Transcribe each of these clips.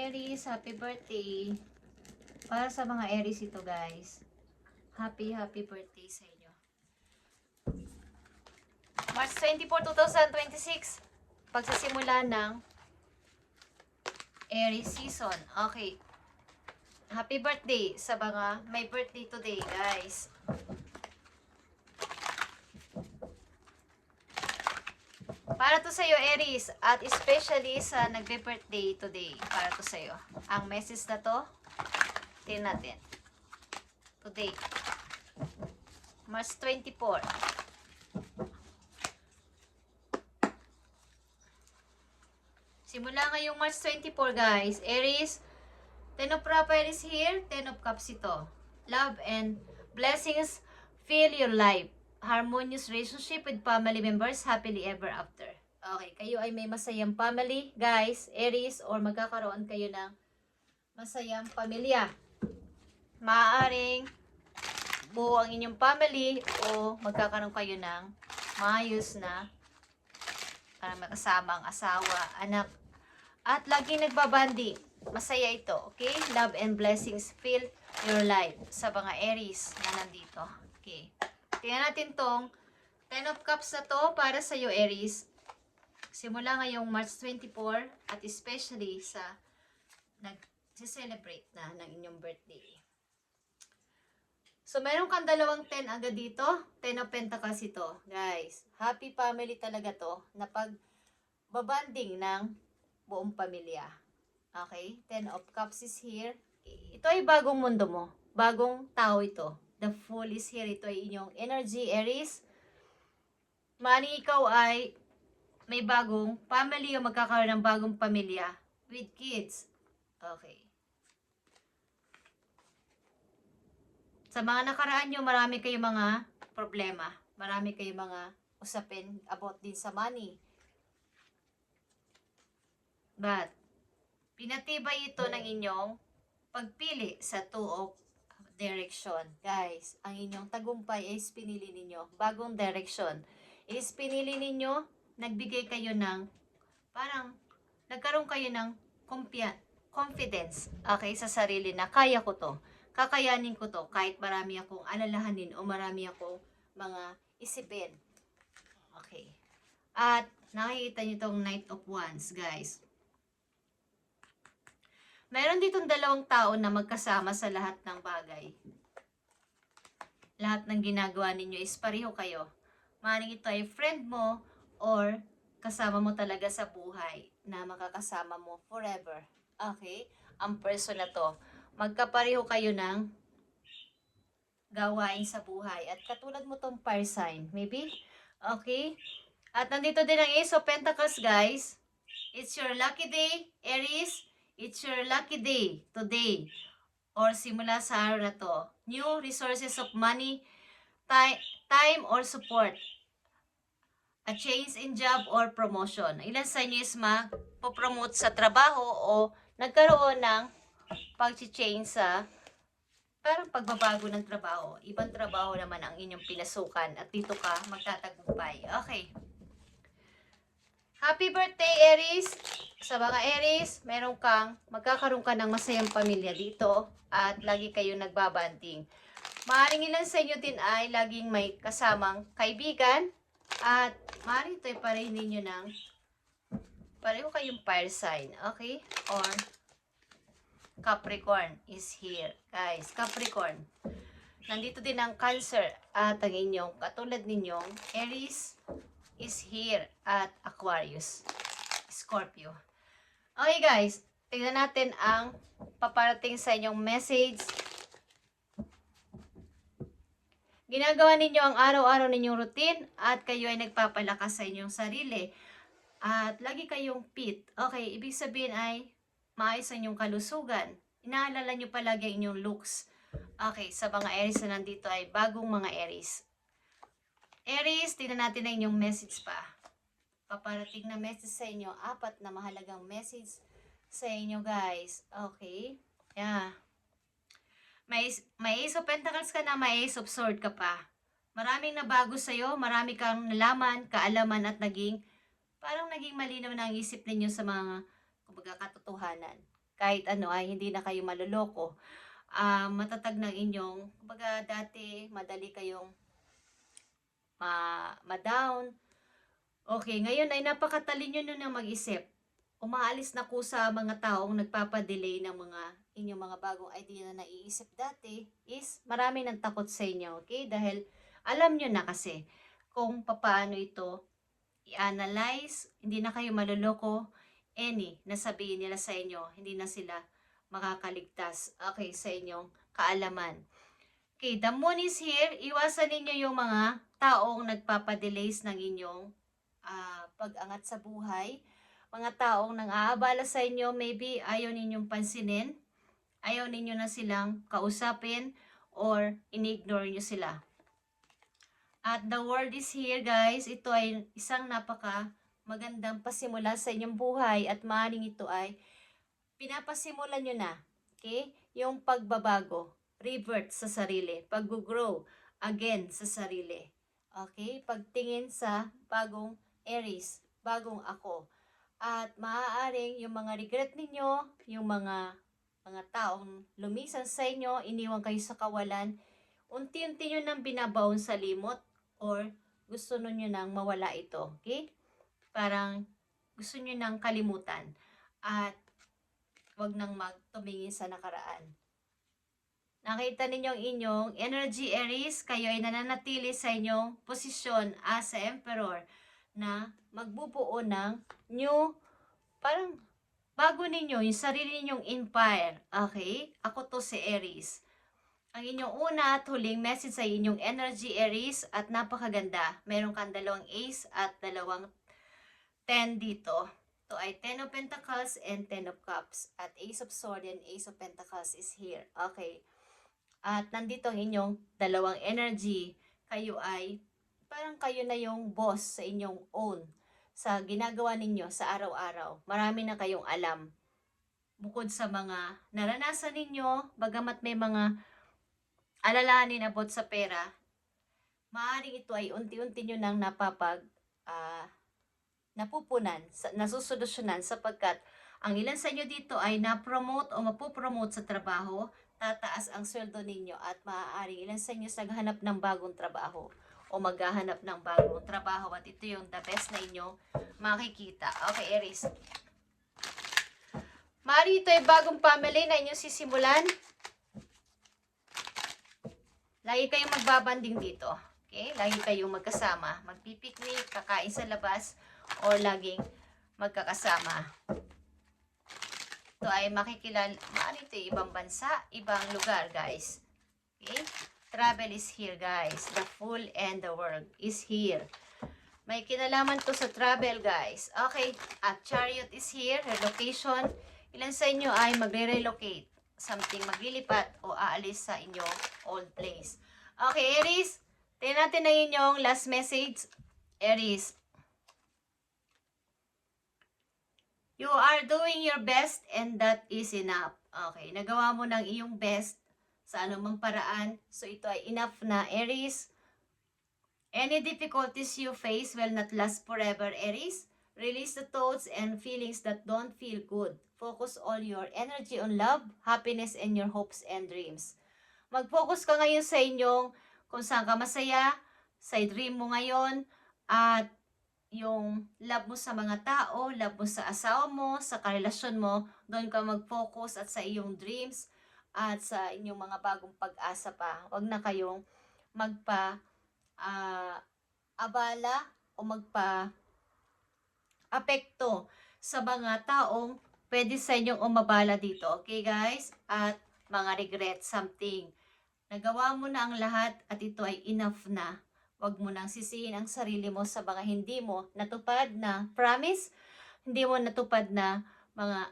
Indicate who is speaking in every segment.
Speaker 1: Aries, happy birthday. Para sa mga Aries ito, guys. Happy birthday sa inyo. March 24, 2026. Pagsasimula ng Aries season. Okay. Happy birthday sa mga may birthday today, guys. Para to sa iyo, Aries, at especially sa nagbe-birthday today. Para to sa iyo. Ang message na to, tingnan natin. Today, March 24. Simula ngayong March 24, guys. Aries, Ten of Rapier is here. Ten of Cups ito. Love and blessings fill your life. Harmonious relationship with family members, happily ever after. Okay, kayo ay may masayang family, guys, Aries, or magkakaroon kayo ng masayang pamilya. Maaaring buo ang inyong family o magkakaroon kayo ng maayos na makasamang asawa, anak, at laging nagbabanding. Masaya ito, okay? Love and blessings fill your life sa mga Aries na nandito. Okay. Tingnan natin tong Ten of Cups na to para sa iyo, Aries. Simula ngayong March 24 at especially sa nag-celebrate na ng inyong birthday. So, meron kang dalawang 10 agad dito. 10 of Pentacles ito, guys. Happy family talaga to na pagbabanding ng buong pamilya. Okay? 10 of Cups is here. Ito ay bagong mundo mo. Bagong tao ito. The Fool is here. Ito ay inyong energy, Aries. Mani ikaw ay may bagong family o magkakaroon ng bagong pamilya with kids. Okay. Sa mga nakaraan nyo, marami kayong mga problema. Marami kayong mga usapin about din sa money. But, pinatibay ito ng inyong pagpili sa two of direction. Guys, ang inyong tagumpay is pinili ninyo. Bagong direction. Is pinili ninyo, nagbigay kayo ng, parang, nagkaroon kayo ng confidence, okay, sa sarili na kaya ko to. Kakayanin ko to kahit marami akong alalahanin o marami akong mga isipin. Okay. At nakikita nyo itong Knight of Wands, guys. Meron ditong dalawang tao na magkasama sa lahat ng bagay. Lahat ng ginagawa ninyo is pareho kayo. Maaaring ito ay friend mo or kasama mo talaga sa buhay na makakasama mo forever. Okay? Ang person na to. Magkapareho kayo ng gawain sa buhay. At katulad mo tong fire sign. Maybe? Okay? At nandito din ang Ace of Pentacles, guys. It's your lucky day, Aries. It's your lucky day today. Or simula sa araw na to. New resources of money, time or support. A change in job or promotion. Ilan sa inyo is magpo-promote sa trabaho o nagkaroon ng pag-change sa parang pagbabago ng trabaho. Ibang trabaho naman ang inyong pinasukan at dito ka magtatagumpay. Okay. Happy birthday, Aries! Sa mga Aries, magkakaroon ka ng masayang pamilya dito at lagi kayong nagbabanding. Maaaring ilan sa inyo din ay laging may kasamang kaibigan at maaaring ito'y pareho ninyo ng pareho kayong fire sign, okay? Or Capricorn is here, guys. Capricorn. Nandito din ang Cancer at ang inyong katulad ninyong Aries is here at Aquarius, Scorpio. Okay, guys. Tignan natin ang paparating sa inyong message. Ginagawa ninyo ang araw-araw ninyong routine at kayo ay nagpapalakas sa inyong sarili. At lagi kayong fit. Okay, ibig sabihin ay maayos ang inyong kalusugan. Inaalala nyo palagi ang inyong looks. Okay, sa mga Aries na nandito ay bagong mga Aries. Aries, tingnan natin ang inyong message pa. Paparating na message sa inyo. 4 na mahalagang message sa inyo, guys. Okay? Yeah. May Ace of Pentacles ka na, may Ace of Swords ka pa. Maraming nabago sa'yo, marami kang nalaman, kaalaman at parang naging malinaw na ang isip ninyo sa mga kumbaga katotohanan. kahit ano ay hindi na kayo maloloko. Matatag ng inyong, kumbaga dati madali kayong ma-down. Okay, ngayon ay napakatalino nyo na mag-isip. Umaalis na ko sa mga taong nagpapadelay ng mga inyong mga bagong idea na naiisip dati is marami ng takot sa inyo, okay? Dahil alam nyo na kasi kung paano ito i-analyze, hindi na kayo maluloko, nasabihin nila sa inyo, hindi na sila makakaligtas, okay, sa inyong kaalaman. Okay, the moon is here. Iwasan ninyo yung mga taong nagpapadelays ng inyong pag-angat sa buhay. Mga taong nang-aabala sa inyo, maybe ayaw ninyong pansinin, ayaw ninyo na silang kausapin, or in-ignore nyo sila. At the world is here, guys. Ito ay isang napaka magandang pasimula sa inyong buhay at maaaring ito ay pinapasimulan nyo na. Okay? Yung pagbabago, revert sa sarili, pag-grow again sa sarili. Okay? Pagtingin sa bagong Aries, bagong ako. At maaaring yung mga regret ninyo, yung mga taong lumisan sa inyo, iniwan kayo sa kawalan, unti-unti nyo nang binabaon sa limot or gusto nyo nang mawala ito. Okay? Parang gusto nyo nang kalimutan at wag nang magtumingin sa nakaraan. Nakita ninyo ang inyong energy Aries, kayo ay nananatili sa inyong posisyon as a emperor na magbubuo ng new, parang bago ninyo, yung sarili ninyong empire. Okay? Ako to si Aries. Ang inyong una at huling message sa inyong energy Aries at napakaganda. Meron kang 2 ace at 2 10 dito. Ito ay 10 of Pentacles and 10 of Cups. At Ace of Swords and Ace of Pentacles is here. Okay. At nandito ang inyong 2 energy. Kayo ay, parang kayo na yung boss sa inyong own. Sa ginagawa ninyo sa araw-araw. Marami na kayong alam. Bukod sa mga naranasan ninyo, bagamat may mga alalahanin about sa pera, maaaring ito ay unti-unti nyo nang napupunan, nasusolusyonan sapagkat ang ilan sa inyo dito ay na-promote o mapopromote sa trabaho, tataas ang sweldo ninyo at maaaring ilan sa inyo naghahanap ng bagong trabaho o maghahanap ng bagong trabaho at ito yung the best na inyong makikita. Okay, Aries. Maaaring ito ay bagong family na inyong sisimulan. Lagi kayong magbabanding dito. Okay? Lagi kayong magkasama. Magpipiknik, kakain sa labas, or laging magkakasama. Ito ay makikilala. Maaaring ito ibang bansa, ibang lugar, guys. Okay? Travel is here, guys. The Fool and the World is here. May kinalaman to sa travel, guys. Okay. At Chariot is here. Relocation. Ilan sa inyo ay magre-relocate. Something maglilipat o aalis sa inyong old place. Okay, Aries. Tingnan natin na inyong last message. Aries. You are doing your best and that is enough. Okay, nagawa mo ng iyong best sa anumang paraan. So ito ay enough na, Aries. Any difficulties you face will not last forever, Aries. Release the thoughts and feelings that don't feel good. Focus all your energy on love, happiness, and your hopes and dreams. Mag-focus ka ngayon sa inyong kung saan ka masaya, sa dream mo ngayon, at yung love mo sa mga tao, love mo sa asawa mo, sa karelasyon mo, doon ka mag-focus at sa iyong dreams at sa inyong mga bagong pag-asa pa. Huwag na kayong abala o apekto sa mga taong pwede sa inyong umabala dito. Okay, guys? At mga regret, something. Nagawa mo na ang lahat at ito ay enough na. Huwag mo nang sisihin ang sarili mo sa mga hindi mo natupad na promise, hindi mo natupad na mga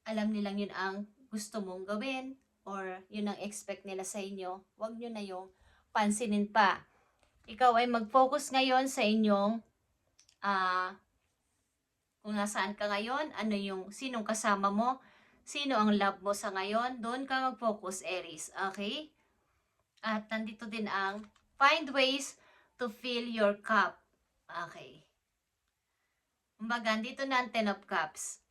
Speaker 1: alam nilang yun ang gusto mong gawin or yun ang expect nila sa inyo. Huwag nyo na yung pansinin pa. Ikaw ay mag-focus ngayon sa inyong kung nasaan ka ngayon, ano yung sinong kasama mo, sino ang love mo sa ngayon, doon ka mag-focus, Aries. Okay? At nandito din ang find ways to fill your cup. Okay. Kumbaga, dito na ang 10 of Cups.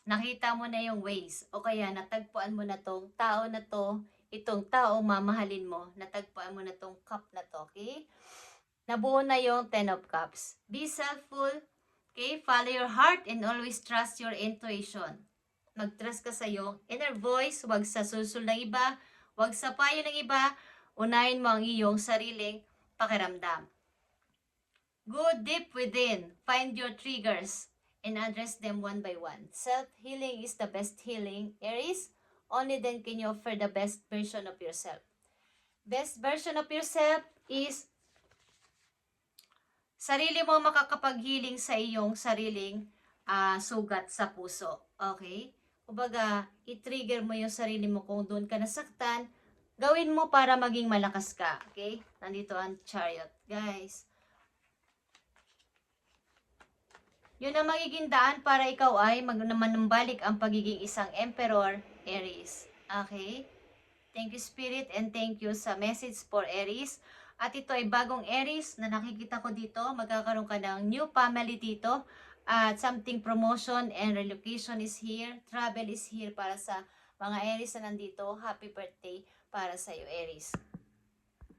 Speaker 1: nakita mo na yung ways, o kaya natagpuan mo na tong tao na to, itong tao mamahalin mo, natagpuan mo na tong cup na to, okay? Nabuo na yung Ten of Cups. Be selfful, okay? Follow your heart and always trust your intuition. Mag-trust ka sa iyong inner voice, wag sa susul ng iba, wag sa payo ng iba, unahin mo ang iyong sariling pakiramdam. Go deep within, find your triggers, and address them one by one. Self-healing is the best healing, Aries. Only then can you offer the best version of yourself. Best version of yourself is sarili mo makakapag-healing sa iyong sariling sugat sa puso. Okay? Kumbaga, i-trigger mo yung sarili mo kung doon ka nasaktan, gawin mo para maging malakas ka. Okay? Nandito ang Chariot. Guys, yun ang magiging daan para ikaw ay manumbalik ang pagiging isang Emperor, Aries. Okay? Thank you, Spirit, and thank you sa message for Aries. At ito ay bagong Aries na nakikita ko dito. Magkakaroon ka ng new family dito. At something promotion and relocation is here. Travel is here para sa mga Aries na nandito. Happy birthday para sa iyo, Aries.